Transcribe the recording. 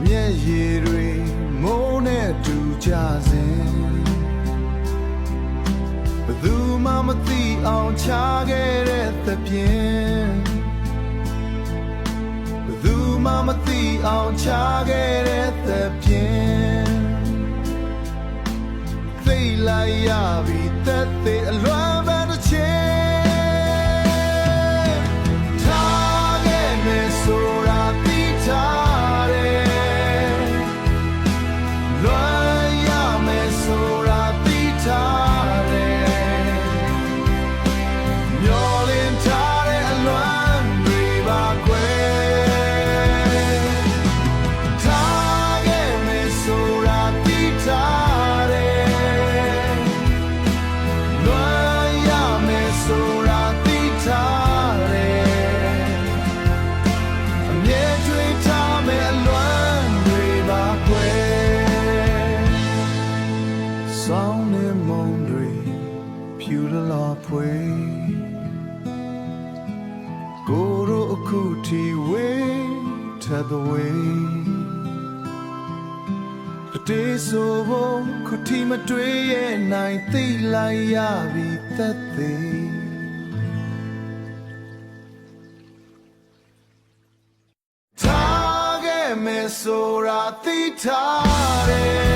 မျက်ရည်တွေမိုးနဲ့တူကြစဉ်ဘယ်သူမှမသိအောင်ချခဲ့တဲ့သဖြင့်ဘယ်သူမှမသိအောင်ချခဲ့တဲ့သဖြင့်သိလိုက်ရပြီသက်သေအလွမ်းပန်းတစ်ချိန်ထားခဲ့မယ်ဆိုတာသိထားတယ်လွမ်းရမယ်ဆိုတာသိထားတယ်မျောလင်းထားတဲ့အလွမ်းတွေပါကွယ်ထားခဲ့မယ်ဆိုတာသိထားတယ်လွမ်းရမယ်ဆိုတာသိထားတယ်အမြဲတွေ့ထားမယ်အလွမ်းတွေပါကွယ်ဆောင်းနေမုန်တွေဖြူရလာဖွေကိုယ်တို့အခုထိဝေးထပ်the way အတေးဆိုဖို့ခုထိမတွေ့ရဲ့နိုင်သိလိုက်ရပြီသက်သေးထားခဲ့မယ်ဆိုတာသိထားတယ်